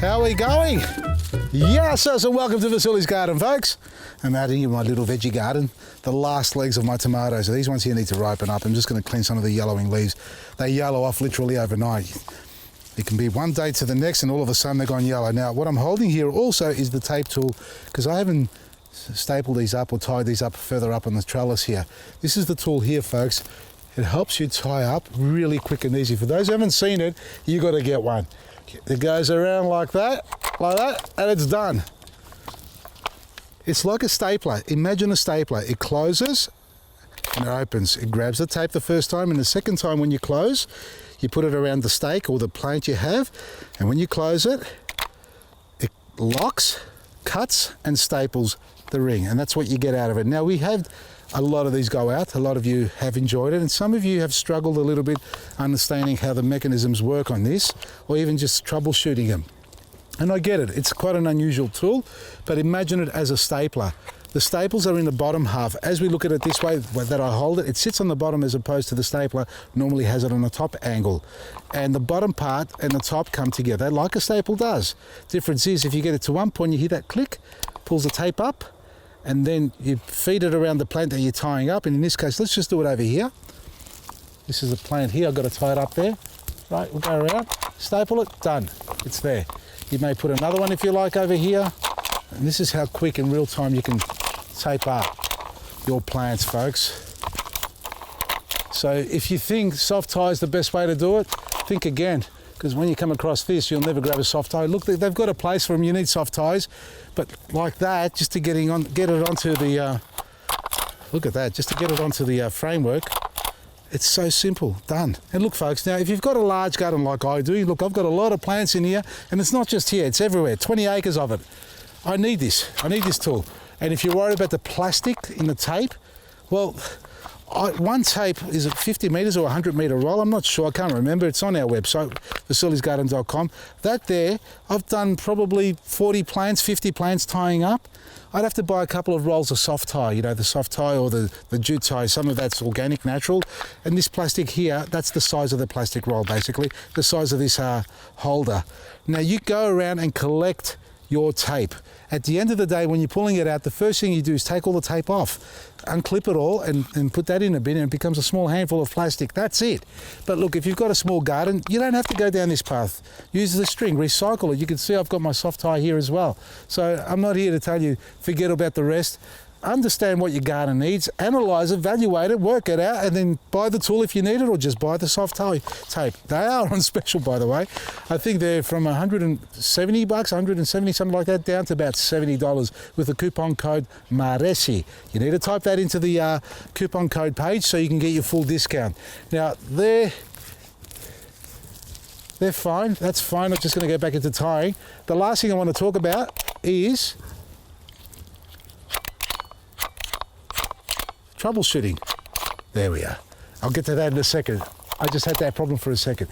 How are we going? Yes, so welcome to Vasily's Garden, folks. I'm out here in my little veggie garden. The last legs of my tomatoes. So these ones here need to ripen up. I'm just going to clean some of the yellowing leaves. They yellow off literally overnight. It can be one day to the next and all of a sudden they're gone yellow. Now, what I'm holding here also is the tape tool because I haven't stapled these up or tied these up further up on the trellis here. This is the tool here, folks. It helps you tie up really quick and easy. For those who haven't seen it, you got to get one. It goes around like that, and it's done. It's like a stapler. Imagine a stapler. It closes and it opens. It grabs the tape the first time, and the second time when you close, you put it around the stake or the plant you have, and when you close it, it locks, cuts, and staples the ring, and that's what you get out of it. Now, we have a lot of these go out. A lot of you have enjoyed it, and some of you have struggled a little bit understanding how the mechanisms work on this, or even just troubleshooting them. And I get it. It's quite an unusual tool, but imagine it as a stapler. The staples are in the bottom half. As we look at it this way, that I hold it, it sits on the bottom as opposed to the stapler normally has it on the top angle. And the bottom part and the top come together like a staple does. Difference is if you get it to one point, you hear that click, pulls the tape up, and then you feed it around the plant that you're tying up. And in this case, let's just do it over here. This is the plant here. I've got to tie it up there. Right, we'll go around, staple it, done. It's there. You may put another one if you like over here. And this is how quick in real time you can tape up your plants, folks. So if you think soft tie is the best way to do it, think again. Because when you come across this, you'll never grab a soft tie. Look, they've got a place for them. You need soft ties, but like that, just to get it onto the, look at that, just to get it onto the framework, it's so simple, done. And look, folks, now if you've got a large garden like I do, look, I've got a lot of plants in here, and it's not just here, it's everywhere, 20 acres of it. I need this tool. And if you're worried about the plastic in the tape, well, one tape is it 50 metres or 100 metre roll? I'm not sure, I can't remember. It's on our website, vasilysgarden.com. That there, I've done probably 40 plants, 50 plants tying up. I'd have to buy a couple of rolls of soft tie, you know, the soft tie or the jute tie. Some of that's organic, natural. And this plastic here, that's the size of the plastic roll, basically, the size of this holder. Now, you go around and collect your tape. At the end of the day, when you're pulling it out, the first thing you do is take all the tape off, unclip it all and put that in a bin, and it becomes a small handful of plastic. That's it. But look, if you've got a small garden, you don't have to go down this path. Use the string, recycle it. You can see I've got my soft tie here as well. So I'm not here to tell you, forget about the rest. Understand what your garden needs, analyze it, evaluate it, work it out, and then buy the tool if you need it, or just buy the soft tie tape. They are on special, by the way. I think they're from $170, $170, something like that, down to about $70 with the coupon code MARESI. You need to type that into the coupon code page so you can get your full discount. Now, they're fine. That's fine. I'm just going to go back into tying. The last thing I want to talk about is troubleshooting. There we are. I'll get to that in a second. I just had that problem for a second.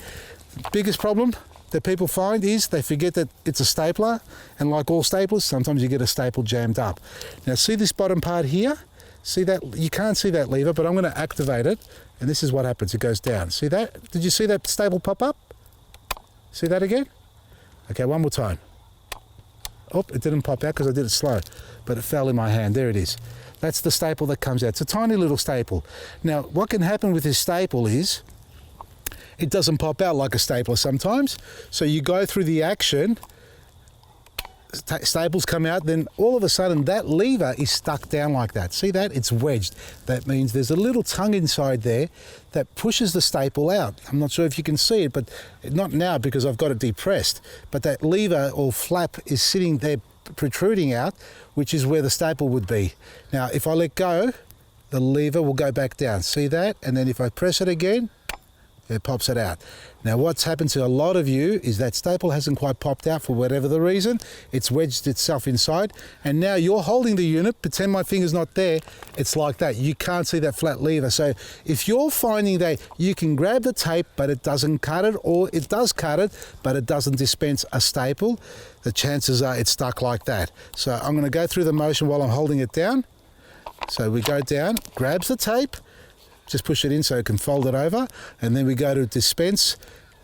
Biggest problem that people find is they forget that it's a stapler, and like all staplers, sometimes you get a staple jammed up. Now, see this bottom part here? See that? You can't see that lever, but I'm going to activate it, and this is what happens. It goes down. See that? Did you see that staple pop up? See that again? Okay, one more time. Oh, it didn't pop out because I did it slow, but it fell in my hand. There it is. That's the staple that comes out. It's a tiny little staple. Now, what can happen with this staple is it doesn't pop out like a stapler sometimes. So you go through the action, staples come out, then all of a sudden that lever is stuck down like that. See that? It's wedged. That means there's a little tongue inside there that pushes the staple out. I'm not sure if you can see it, but not now because I've got it depressed. But that lever or flap is sitting there protruding out, which is where the staple would be. Now, if I let go, the lever will go back down. See that? And then if I press it again, it pops it out. Now, what's happened to a lot of you is that staple hasn't quite popped out for whatever the reason. It's wedged itself inside, and now you're holding the unit. Pretend my finger's not there. It's like that. You can't see that flat lever. So if you're finding that you can grab the tape, but it doesn't cut it, or it does cut it, but it doesn't dispense a staple, the chances are it's stuck like that. So I'm going to go through the motion while I'm holding it down. So we go down, grabs the tape, just push it in so it can fold it over, and then we go to dispense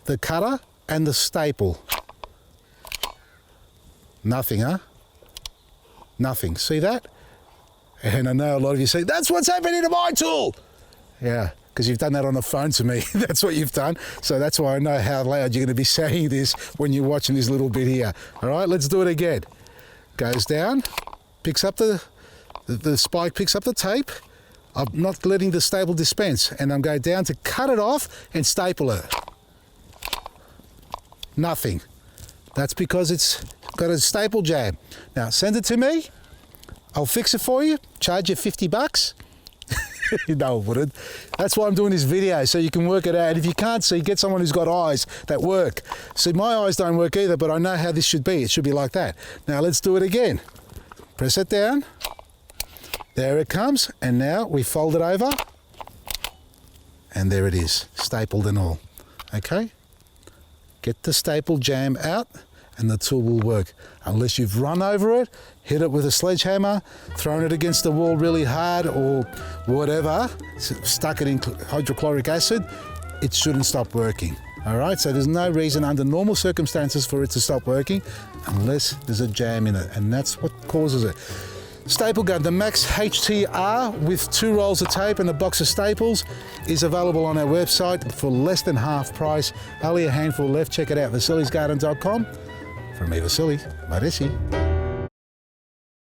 the cutter and the staple. Nothing, huh? Nothing. See that? And I know a lot of you say, that's what's happening to my tool. Yeah, because you've done that on the phone to me. That's what you've done. So that's why I know how loud you're going to be saying this when you're watching this little bit here. All right, let's do it again. Goes down, picks up the spike, picks up the tape. I'm not letting the staple dispense, and I'm going down to cut it off and staple it. Nothing. That's because it's got a staple jam. Now send it to me. I'll fix it for you. Charge you $50. No, I wouldn't. That's why I'm doing this video, so you can work it out. If you can't see, get someone who's got eyes that work. See, my eyes don't work either, but I know how this should be. It should be like that. Now let's do it again. Press it down. There it comes. And now we fold it over. And there it is, stapled and all. Okay? Get the staple jam out and the tool will work. Unless you've run over it, hit it with a sledgehammer, thrown it against the wall really hard or whatever, stuck it in hydrochloric acid, it shouldn't stop working. All right, so there's no reason under normal circumstances for it to stop working unless there's a jam in it, and that's what causes it. Staple gun, the Max HTR with 2 rolls of tape and a box of staples is available on our website for less than half price. Only a handful left. Check it out, vasilisgarden.com. From me, Vasily, Maresi.